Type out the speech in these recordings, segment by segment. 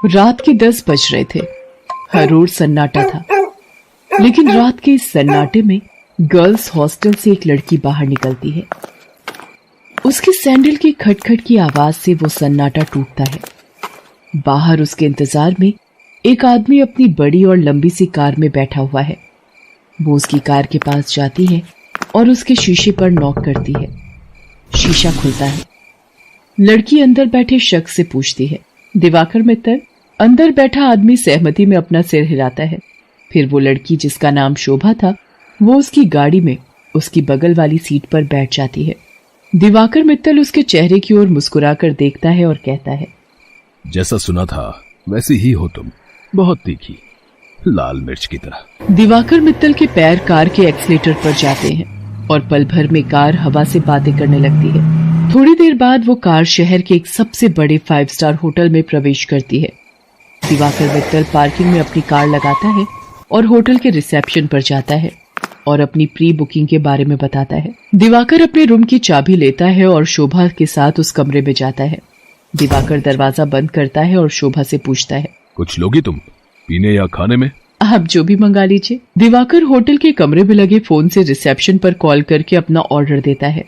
रात के 10 बज रहे थे। हर ओर सन्नाटा था, लेकिन रात के इस सन्नाटे में गर्ल्स हॉस्टल से एक लड़की बाहर निकलती है। उसके सैंडल की खटखट की आवाज से वो सन्नाटा टूटता है। बाहर उसके इंतजार में एक आदमी अपनी बड़ी और लंबी सी कार में बैठा हुआ है। वो उसकी कार के पास जाती है और उसके शीशे पर नॉक करती है। शीशा खुलता है। लड़की अंदर बैठे शख्स से पूछती है, दिवाकर मित्तल? अंदर बैठा आदमी सहमति में अपना सिर हिलाता है। फिर वो लड़की, जिसका नाम शोभा था, वो उसकी गाड़ी में उसकी बगल वाली सीट पर बैठ जाती है। दिवाकर मित्तल उसके चेहरे की ओर मुस्कुराकर देखता है और कहता है, जैसा सुना था वैसी ही हो तुम, बहुत तीखी, लाल मिर्च की तरह। दिवाकर मित्तल के पैर कार के एक्सीलेटर पर जाते हैं और पल भर में कार हवा से बातें करने लगती है। थोड़ी देर बाद वो कार शहर के एक सबसे बड़े 5 स्टार होटल में प्रवेश करती है। दिवाकर मित्तल पार्किंग में अपनी कार लगाता है और होटल के रिसेप्शन पर जाता है और अपनी प्री बुकिंग के बारे में बताता है। दिवाकर अपने रूम की चाबी लेता है और शोभा के साथ उस कमरे में जाता है। दिवाकर दरवाजा बंद करता है और शोभा से पूछता है, कुछ लोगी तुम, पीने या खाने में? आप जो भी मंगा लीजिए। दिवाकर होटल के कमरे में लगे फोन से रिसेप्शन पर कॉल करके अपना ऑर्डर देता है।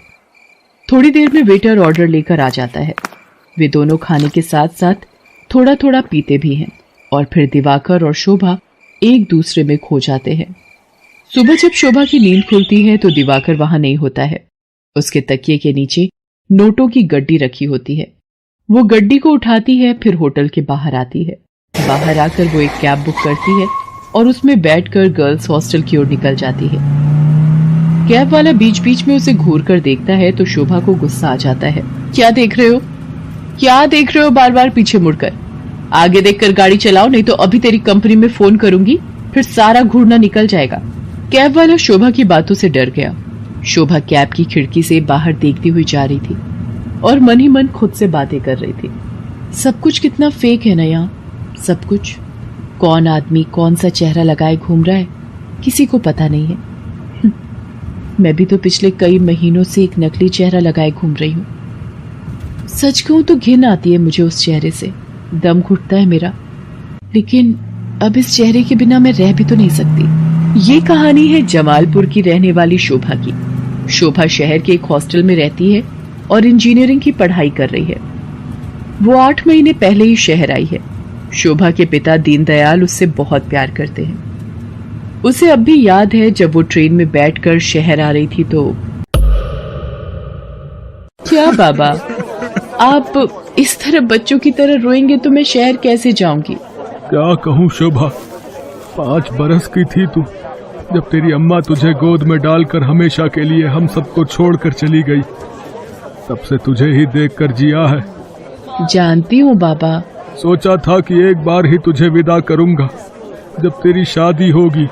थोड़ी देर में वेटर ऑर्डर लेकर आ जाता है। वे दोनों खाने के साथ साथ थोड़ा थोड़ा पीते भी हैं और फिर दिवाकर और शोभा एक दूसरे में खो जाते हैं। सुबह जब शोभा की नींद खुलती है तो दिवाकर वहां नहीं होता है। उसके तकिए के नीचे नोटों की गड्डी रखी होती है। वो गड्डी को उठाती है, फिर होटल के बाहर आती है। बाहर आकर वो एक कैब बुक करती है और उसमें बैठकर गर्ल्स हॉस्टल की ओर निकल जाती है। कैब वाला बीच बीच में उसे घूर कर देखता है तो शोभा को गुस्सा आ जाता है। क्या देख रहे हो? क्या देख रहे हो बार बार पीछे मुड़कर? आगे देखकर गाड़ी चलाओ, नहीं तो अभी तेरी कंपनी में फोन करूंगी, फिर सारा घूरना निकल जाएगा। कैब वाला शोभा की बातों से डर गया। शोभा कैब की खिड़की से बाहर देखती हुई जा रही थी और मन ही मन खुद से बातें कर रही थी। सब कुछ कितना फेक है ना यहाँ, सब कुछ। कौन आदमी कौन सा चेहरा लगाए घूम रहा है, किसी को पता नहीं है। मैं भी तो पिछले कई महीनों से एक नकली चेहरा लगाए घूम रही हूँ। सच कहूं तो घिन आती है मुझे उस चेहरे से, दम घुटता है मेरा। लेकिन अब इस चेहरे के बिना मैं रह भी तो नहीं सकती। ये कहानी है जमालपुर की रहने वाली शोभा की। शोभा शहर के एक हॉस्टल में रहती है और इंजीनियरिंग की पढ़ाई कर रही है। वो 8 महीने पहले ही शहर आई है। शोभा के पिता दीनदयाल उससे बहुत प्यार करते हैं। उसे अब भी याद है जब वो ट्रेन में बैठकर शहर आ रही थी तो। क्या बाबा, आप इस तरह बच्चों की तरह रोएंगे तो मैं शहर कैसे जाऊंगी? क्या कहूँ शोभा, 5 बरस की थी तू जब तेरी अम्मा तुझे गोद में डालकर हमेशा के लिए हम सबको छोड़कर चली गई। तब से तुझे ही देखकर जिया है। जानती हूँ बाबा। सोचा था कि एक बार ही तुझे विदा करूंगा जब तेरी शादी होगी,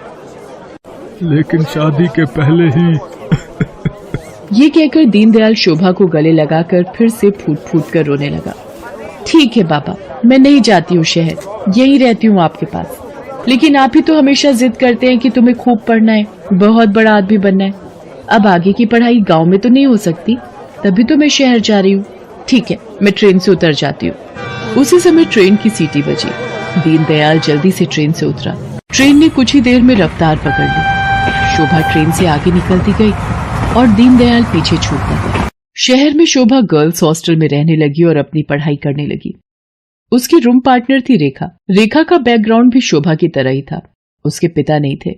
लेकिन शादी के पहले ही। ये कहकर दीनदयाल शोभा को गले लगाकर फिर से फूट फूट कर रोने लगा। ठीक है बाबा, मैं नहीं जाती हूँ शहर, यही रहती हूँ आपके पास। लेकिन आप ही तो हमेशा जिद करते हैं कि तुम्हें खूब पढ़ना है, बहुत बड़ा आदमी बनना है। अब आगे की पढ़ाई गांव में तो नहीं हो सकती, तभी तो मैं शहर जा रही हूँ। ठीक है, मैं ट्रेन से उतर जाती हूँ। उसी समय ट्रेन की सीटी बजी। दीनदयाल जल्दी से ट्रेन से उतरा। ट्रेन ने कुछ ही देर में रफ्तार पकड़ ली। शोभा ट्रेन से आगे निकलती गई और दीनदयाल पीछे छूटता गया। शहर में शोभा गर्ल्स हॉस्टल में रहने लगी और अपनी पढ़ाई करने लगी। उसकी रूम पार्टनर थी रेखा। रेखा का बैकग्राउंड भी शोभा की तरह ही था। उसके पिता नहीं थे।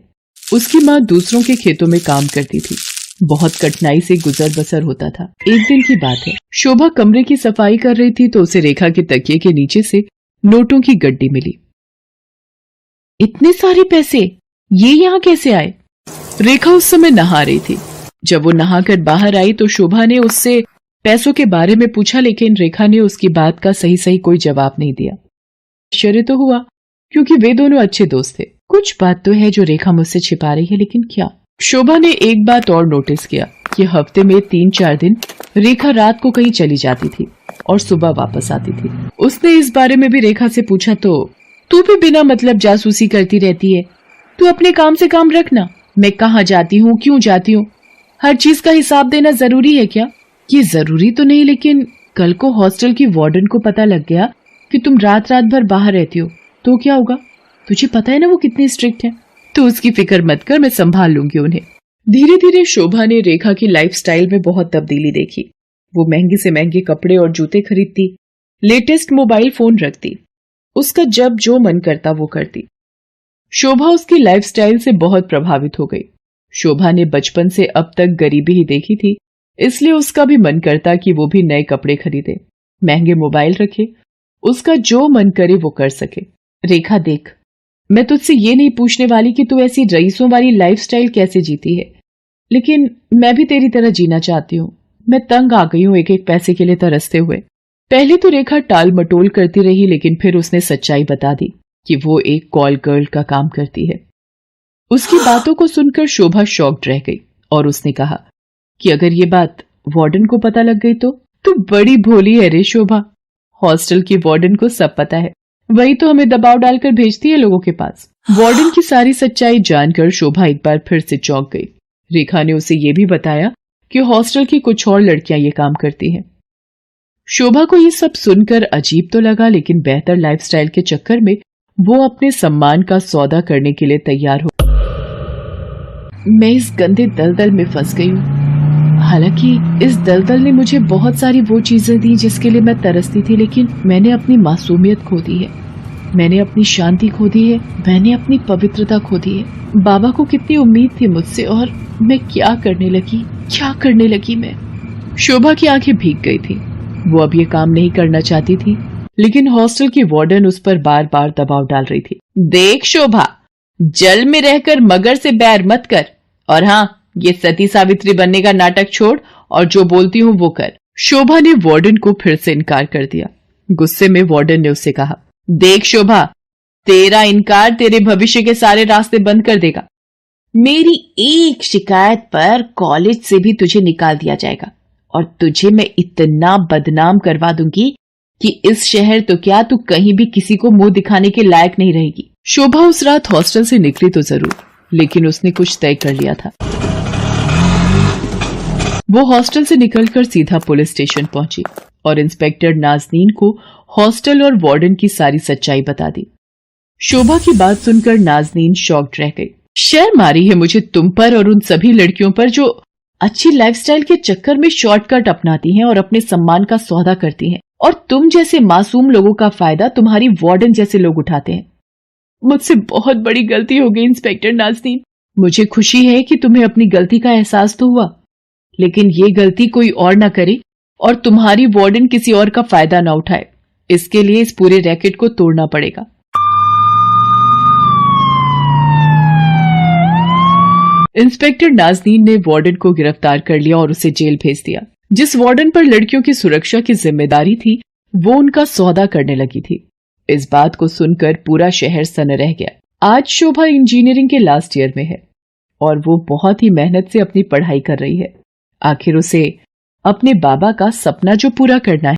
उसकी माँ दूसरों के खेतों में काम करती थी। बहुत कठिनाई से गुजर बसर होता था। एक दिन की बात है, शोभा कमरे की सफाई कर रही थी तो उसे रेखा के तकिए के नीचे से नोटों की गड्डी मिली। इतने सारे पैसे, ये यहाँ कैसे आए? रेखा उस समय नहा रही थी। जब वो नहाकर बाहर आई तो शोभा ने उससे पैसों के बारे में पूछा, लेकिन रेखा ने उसकी बात का सही सही कोई जवाब नहीं दिया। आश्चर्य तो हुआ क्योंकि वे दोनों अच्छे दोस्त थे। कुछ बात तो है जो रेखा मुझसे छिपा रही है, लेकिन क्या? शोभा ने एक बात और नोटिस किया कि हफ्ते में 3-4 दिन रेखा रात को कहीं चली जाती थी और सुबह वापस आती थी। उसने इस बारे में भी रेखा से पूछा तो तू भी बिना मतलब जासूसी करती रहती है, तू अपने काम से काम रखना। मैं कहाँ जाती हूँ, क्यों जाती हूँ, हर चीज का हिसाब देना जरूरी है क्या? ये जरूरी तो नहीं, लेकिन कल को हॉस्टल की वार्डन को पता लग गया कि तुम रात रात भर बाहर रहती हो तो क्या होगा? तुझे पता है ना वो कितनी स्ट्रिक्ट है। तो उसकी फिक्र मत कर, मैं संभाल लूंगी उन्हें। धीरे धीरे शोभा ने रेखा की लाइफस्टाइल में बहुत तब्दीली देखी। वो महंगे से महंगे कपड़े और जूते खरीदती, लेटेस्ट मोबाइल फोन रखती, उसका जब जो मन करता वो करती। शोभा उसकी लाइफस्टाइल से बहुत प्रभावित हो गई। शोभा ने बचपन से अब तक गरीबी ही देखी थी, इसलिए उसका भी मन करता कि वो भी नए कपड़े खरीदे, महंगे मोबाइल रखे, उसका जो मन करे वो कर सके। रेखा देख, मैं तुझसे ये नहीं पूछने वाली कि तू ऐसी रईसों वाली लाइफस्टाइल कैसे जीती है, लेकिन मैं भी तेरी तरह जीना चाहती हूँ। मैं तंग आ गई हूँ एक एक पैसे के लिए तरसते हुए। पहले तो रेखा टाल मटोल करती रही, लेकिन फिर उसने सच्चाई बता दी कि वो एक कॉल गर्ल का काम करती है। उसकी बातों को सुनकर शोभा शॉक्ड रह गई और उसने कहा कि अगर ये बात वार्डन को पता लग गई तो? तू बड़ी भोली है रे शोभा। हॉस्टल की वार्डन को सब पता है, वही तो हमें दबाव डालकर भेजती है लोगों के पास। वार्डन की सारी सच्चाई जानकर शोभा एक बार फिर से चौंक गई। रेखा ने उसे ये भी बताया कि हॉस्टल की कुछ और लड़कियां ये काम करती हैं। शोभा को ये सब सुनकर अजीब तो लगा, लेकिन बेहतर लाइफस्टाइल के चक्कर में वो अपने सम्मान का सौदा करने के लिए तैयार हो। मैं इस गंदे दलदल में फंस गई हूँ। हालांकि इस दलदल ने मुझे बहुत सारी वो चीजें दी जिसके लिए मैं तरसती थी, लेकिन मैंने अपनी मासूमियत खो दी है, मैंने अपनी शांति खो दी है, मैंने अपनी पवित्रता खो दी है। बाबा को कितनी उम्मीद थी मुझसे, और मैं क्या करने लगी मैं। शोभा की आंखें भीग गई थी। वो अब ये काम नहीं करना चाहती थी, लेकिन हॉस्टल की वार्डन उस पर बार बार दबाव डाल रही थी। देख शोभा, जल में रहकर मगर से बैर मत कर, और हाँ, ये सती सावित्री बनने का नाटक छोड़ और जो बोलती हूँ वो कर। शोभा ने वार्डन को फिर से इनकार कर दिया। गुस्से में वार्डन ने उससे कहा, देख शोभा, तेरा इनकार तेरे भविष्य के सारे रास्ते बंद कर देगा। मेरी एक शिकायत पर कॉलेज से भी तुझे निकाल दिया जाएगा, और तुझे मैं इतना बदनाम करवा दूंगी कि इस शहर तो क्या, तू कहीं भी किसी को मुंह दिखाने के लायक नहीं रहेगी। शोभा उस रात हॉस्टल से निकली तो जरूर, लेकिन उसने कुछ तय कर लिया था। वो हॉस्टल से निकलकर सीधा पुलिस स्टेशन पहुंची और इंस्पेक्टर नाज़नीन को हॉस्टल और वार्डन की सारी सच्चाई बता दी। शोभा की बात सुनकर नाज़नीन शॉक्ड रह गई। शर्म आ रही है मुझे तुम पर और उन सभी लड़कियों पर जो अच्छी लाइफस्टाइल के चक्कर में शॉर्टकट अपनाती हैं और अपने सम्मान का सौदा करती हैं, और तुम जैसे मासूम लोगों का फायदा तुम्हारी वार्डन जैसे लोग उठाते हैं। मुझसे बहुत बड़ी गलती हो गई इंस्पेक्टर नाज़नीन। मुझे खुशी है कि तुम्हें अपनी गलती का एहसास तो हुआ, लेकिन ये गलती कोई और ना करे और तुम्हारी वार्डन किसी और का फायदा ना उठाए। इसके लिए इस पूरे रैकेट को तोड़ना पड़ेगा। इंस्पेक्टर नाज़नीन ने वार्डन को गिरफ्तार कर लिया और उसे जेल भेज दिया। जिस वार्डन पर लड़कियों की सुरक्षा की जिम्मेदारी थी, वो उनका सौदा करने लगी थी। इस बात को सुनकर पूरा शहर सन रह गया। आज शोभा इंजीनियरिंग के लास्ट ईयर में है और वो बहुत ही मेहनत से अपनी पढ़ाई कर रही है। आखिर उसे अपने बाबा का सपना जो पूरा करना है,